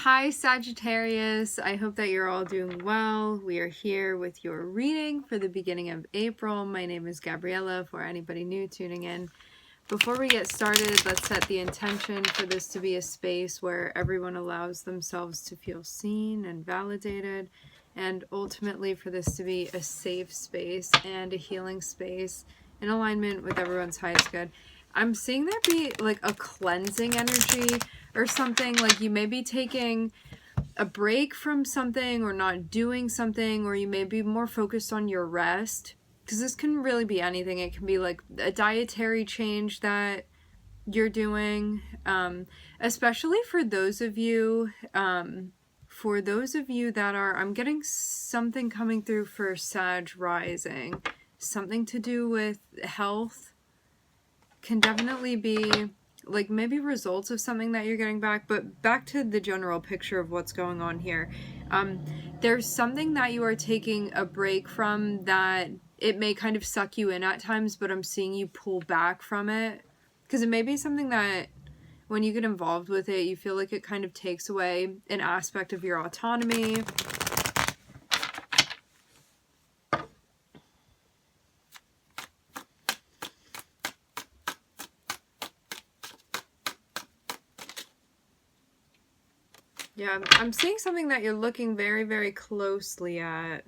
Hi Sagittarius, I hope that you're all doing well. We are here with your reading for the beginning of April. My name is Gabriella for anybody new tuning in. Before we get started, let's set the intention for this to be a space where everyone allows themselves to feel seen and validated, and ultimately for this to be a safe space and a healing space in alignment with everyone's highest good. I'm seeing there be like a cleansing energy or something, like you may be taking a break from something or not doing something, or you may be more focused on your rest, because this can really be anything. It can be like a dietary change that you're doing, especially for those of you that are, I'm getting something coming through for Sag rising, something to do with health. Can definitely be like maybe results of something that you're getting back, but back to the general picture of what's going on here. There's something that you are taking a break from that it may kind of suck you in at times, but I'm seeing you pull back from it, because it may be something that when you get involved with it, you feel like it kind of takes away an aspect of your autonomy. Yeah, I'm seeing something that you're looking very, very closely at.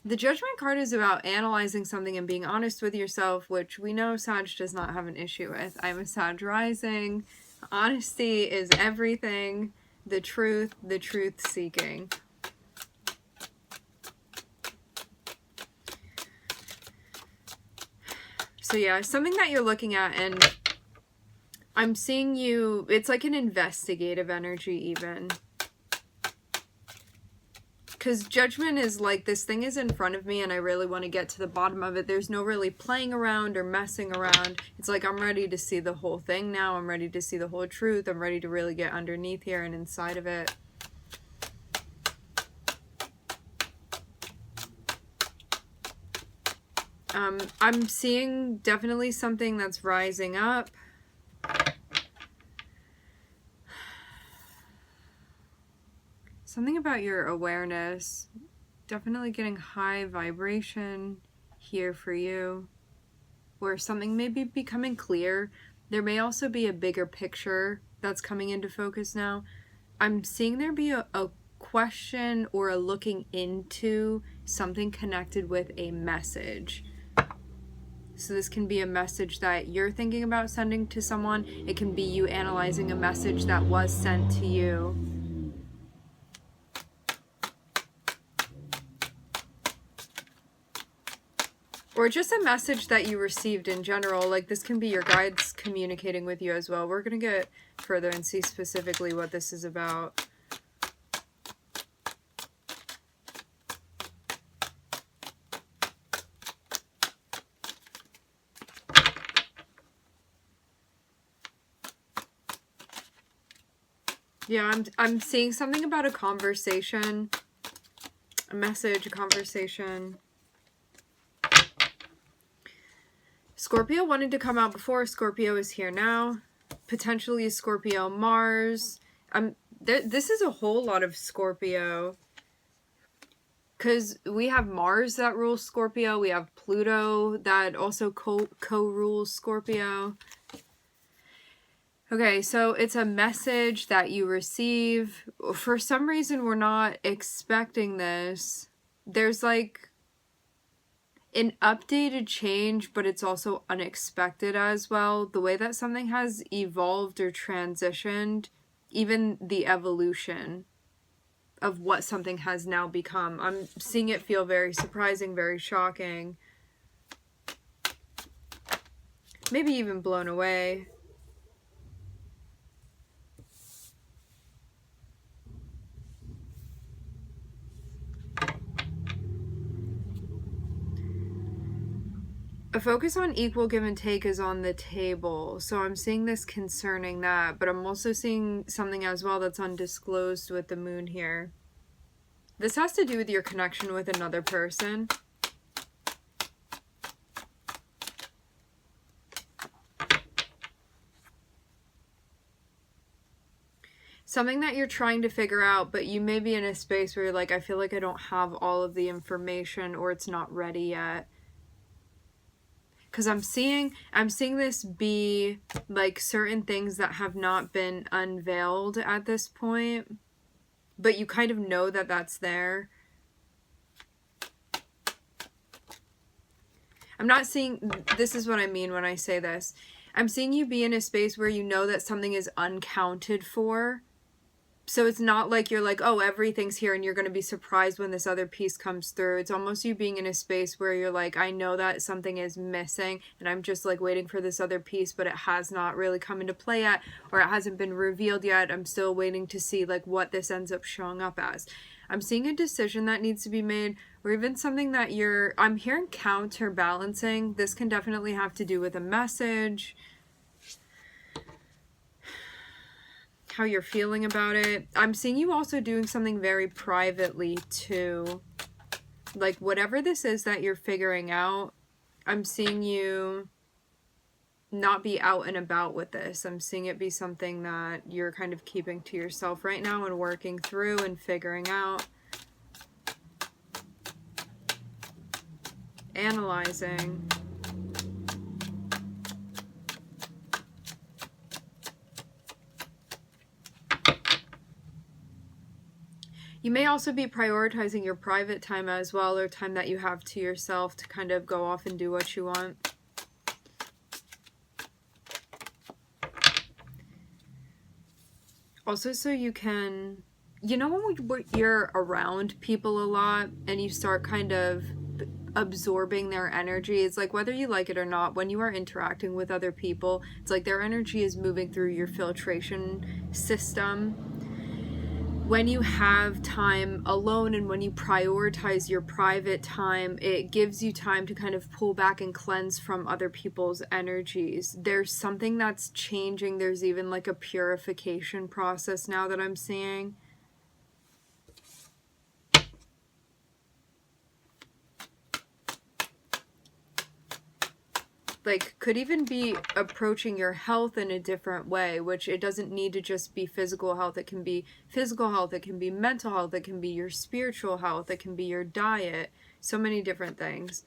The Judgment card is about analyzing something and being honest with yourself, which we know Sag does not have an issue with. I'm a Sag rising. Honesty is everything. The truth seeking. So yeah, something that you're looking at, and I'm seeing you, it's like an investigative energy even. Because Judgment is like, this thing is in front of me and I really want to get to the bottom of it. There's no really playing around or messing around. It's like, I'm ready to see the whole thing now. I'm ready to see the whole truth. I'm ready to really get underneath here and inside of it. I'm seeing definitely something that's rising up. Something about your awareness. Definitely getting high vibration here for you, where something may be becoming clear. There may also be a bigger picture that's coming into focus now. I'm seeing there be a question or a looking into something connected with a message. So this can be a message that you're thinking about sending to someone. It can be you analyzing a message that was sent to you. Or just a message that you received in general. Like, this can be your guides communicating with you as well. We're going to get further and see specifically what this is about. Yeah, I'm seeing something about a conversation, a message, a conversation. Scorpio wanted to come out before. Scorpio is here now. Potentially Scorpio Mars. This is a whole lot of Scorpio. Because we have Mars that rules Scorpio. We have Pluto that also co-rules Scorpio. Okay, so it's a message that you receive. For some reason, we're not expecting this. There's like an updated change, but it's also unexpected as well. The way that something has evolved or transitioned, even the evolution of what something has now become. I'm seeing it feel very surprising, very shocking. Maybe even blown away. A focus on equal give and take is on the table. So I'm seeing this concerning that, but I'm also seeing something as well that's undisclosed with the moon here. This has to do with your connection with another person. something that you're trying to figure out, but you may be in a space where you're like, I feel like I don't have all of the information, or it's not ready yet. Because I'm seeing this be like certain things that have not been unveiled at this point, but you kind of know that that's there. I'm not seeing, this is what I mean when I say this. I'm seeing you be in a space where you know that something is unaccounted for. So it's not like you're like, oh, everything's here and you're going to be surprised when this other piece comes through. It's almost you being in a space where you're like, I know that something is missing and I'm just like waiting for this other piece, but it has not really come into play yet, or it hasn't been revealed yet. I'm still waiting to see like what this ends up showing up as. I'm seeing a decision that needs to be made, or even something that I'm hearing counterbalancing. This can definitely have to do with a message, how you're feeling about it. I'm seeing you also doing something very privately too. Like whatever this is that you're figuring out, I'm seeing you not be out and about with this. I'm seeing it be something that you're kind of keeping to yourself right now and working through and figuring out. Analyzing. You may also be prioritizing your private time as well, or time that you have to yourself to kind of go off and do what you want. Also, so you can, you know, when you're around people a lot and you start kind of absorbing their energy, it's like whether you like it or not, when you are interacting with other people, it's like their energy is moving through your filtration system. When you have time alone and when you prioritize your private time, it gives you time to kind of pull back and cleanse from other people's energies. There's something that's changing. There's even like a purification process now that I'm seeing. Like, could even be approaching your health in a different way, which it doesn't need to just be physical health. It can be physical health, it can be mental health, it can be your spiritual health, it can be your diet, so many different things.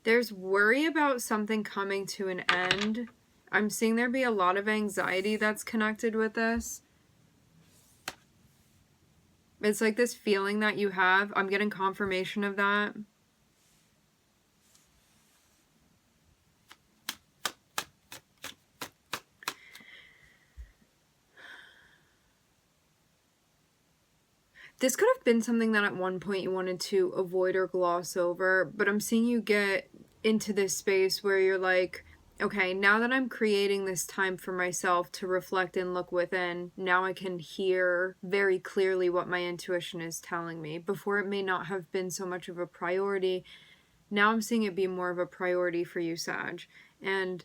There's worry about something coming to an end. I'm seeing there be a lot of anxiety that's connected with this. It's like this feeling that you have. I'm getting confirmation of that. This could have been something that at one point you wanted to avoid or gloss over, but I'm seeing you get into this space where you're like, okay, now that I'm creating this time for myself to reflect and look within, now I can hear very clearly what my intuition is telling me. Before, it may not have been so much of a priority. Now I'm seeing it be more of a priority for you, Sag. And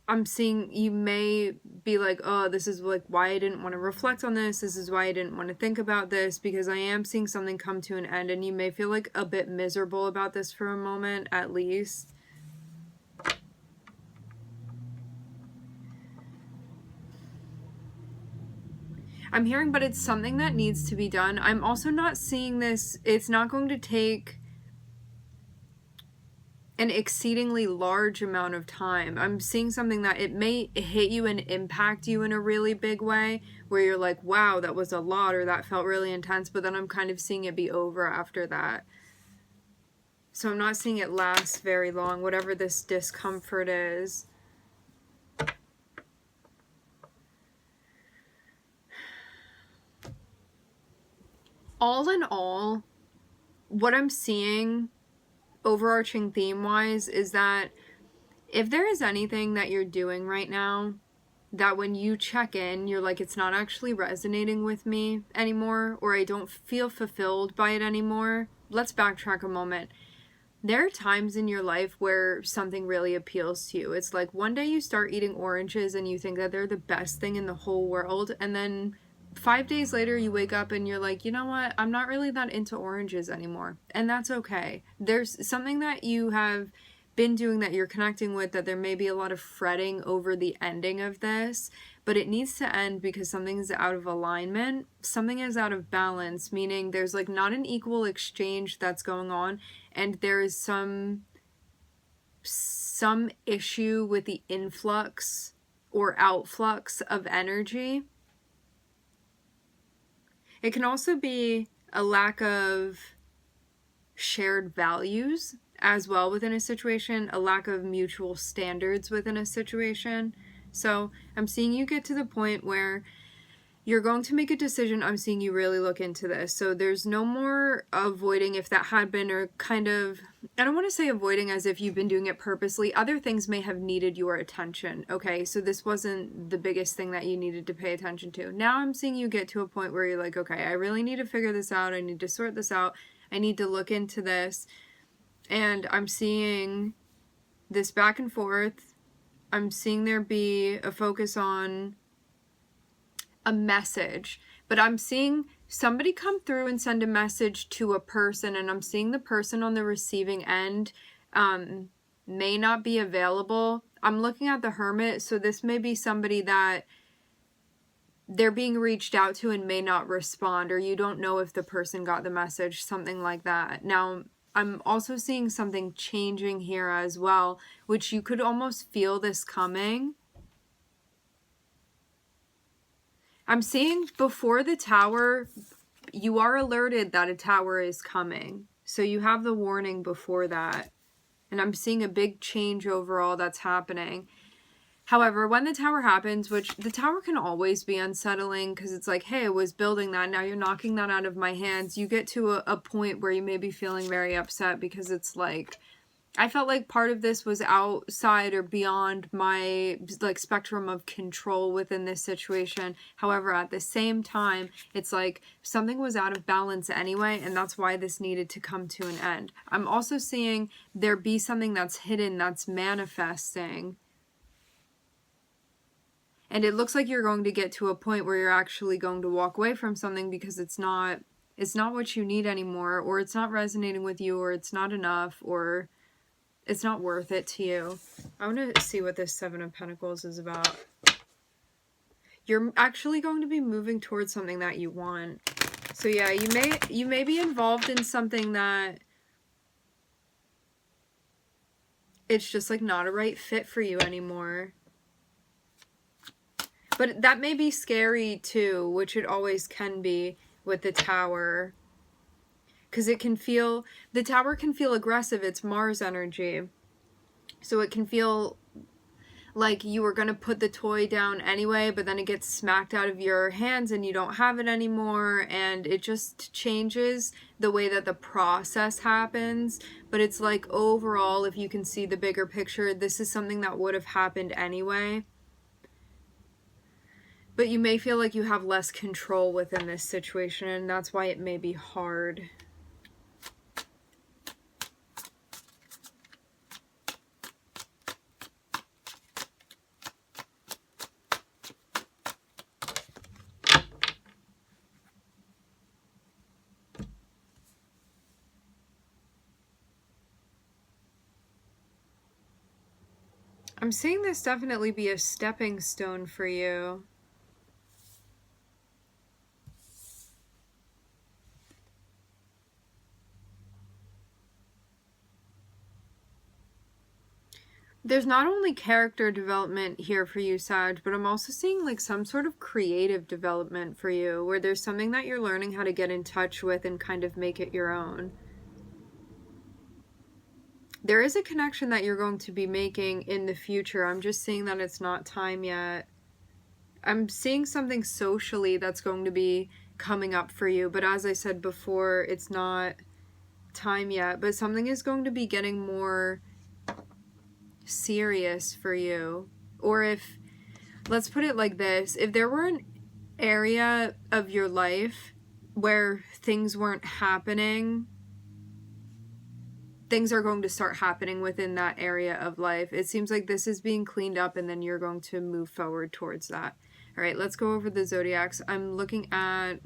I'm seeing you may be like, oh, this is like why I didn't want to reflect on this. This is why I didn't want to think about this, because I am seeing something come to an end, and you may feel like a bit miserable about this for a moment, at least. I'm hearing, but it's something that needs to be done. I'm also not seeing this. It's not going to take an exceedingly large amount of time. I'm seeing something that it may hit you and impact you in a really big way, where you're like, wow, that was a lot, or that felt really intense, but then I'm kind of seeing it be over after that. So I'm not seeing it last very long, whatever this discomfort is. All in all, what I'm seeing overarching theme-wise is that if there is anything that you're doing right now that when you check in, you're like, it's not actually resonating with me anymore, or I don't feel fulfilled by it anymore, let's backtrack a moment. There are times in your life where something really appeals to you. It's like one day you start eating oranges and you think that they're the best thing in the whole world, and then 5 days later you wake up and you're like, you know what, I'm not really that into oranges anymore. And that's okay. There's something that you have been doing that you're connecting with, that there may be a lot of fretting over the ending of this, but it needs to end because something is out of alignment. Something is out of balance, meaning there's like not an equal exchange that's going on, and there is some issue with the influx or outflux of energy. It can also be a lack of shared values as well within a situation, a lack of mutual standards within a situation. So I'm seeing you get to the point where you're going to make a decision. I'm seeing you really look into this. So there's no more avoiding, if that had been, or kind of, I don't want to say avoiding as if you've been doing it purposely. Other things may have needed your attention. Okay, so this wasn't the biggest thing that you needed to pay attention to. Now I'm seeing you get to a point where you're like, okay, I really need to figure this out. I need to sort this out. I need to look into this. And I'm seeing this back and forth. I'm seeing there be a focus on a message, but I'm seeing somebody come through and send a message to a person, and I'm seeing the person on the receiving end may not be available. I'm looking at the Hermit, so this may be somebody that they're being reached out to and may not respond, or you don't know if the person got the message, something like that. Now, I'm also seeing something changing here as well, which you could almost feel this coming. I'm seeing before the Tower, you are alerted that a Tower is coming. So you have the warning before that. And I'm seeing a big change overall that's happening. However, when the Tower happens, which the Tower can always be unsettling because it's like, hey, I was building that, now you're knocking that out of my hands. You get to a point where you may be feeling very upset because it's like, I felt like part of this was outside or beyond my like spectrum of control within this situation. However, at the same time, it's like something was out of balance anyway, and that's why this needed to come to an end. I'm also seeing there be something that's hidden, that's manifesting. And it looks like you're going to get to a point where you're actually going to walk away from something because it's not what you need anymore, or it's not resonating with you, or it's not enough, or it's not worth it to you. I want to see what this Seven of Pentacles is about. You're actually going to be moving towards something that you want. So yeah, you may be involved in something that it's just like not a right fit for you anymore. But that may be scary too, which it always can be with the Tower. Because it can feel, the Tower can feel aggressive. It's Mars energy. So it can feel like you were going to put the toy down anyway, but then it gets smacked out of your hands and you don't have it anymore. And it just changes the way that the process happens. But it's like overall, if you can see the bigger picture, this is something that would have happened anyway. But you may feel like you have less control within this situation, and that's why it may be hard. I'm seeing this definitely be a stepping stone for you. There's not only character development here for you, Sag, but I'm also seeing like some sort of creative development for you, where there's something that you're learning how to get in touch with and kind of make it your own. There is a connection that you're going to be making in the future. I'm just seeing that it's not time yet. I'm seeing something socially that's going to be coming up for you, but as I said before, it's not time yet. But something is going to be getting more serious for you. Or if, let's put it like this, if there were an area of your life where things weren't happening, things are going to start happening within that area of life. It seems like this is being cleaned up and then you're going to move forward towards that. All right, let's go over the zodiacs. I'm looking at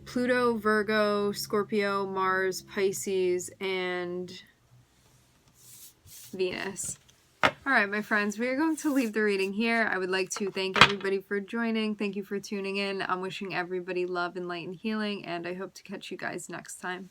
Pluto, Virgo, Scorpio, Mars, Pisces, and Venus. All right, my friends, we are going to leave the reading here. I would like to thank everybody for joining. Thank you for tuning in. I'm wishing everybody love and light and healing, and I hope to catch you guys next time.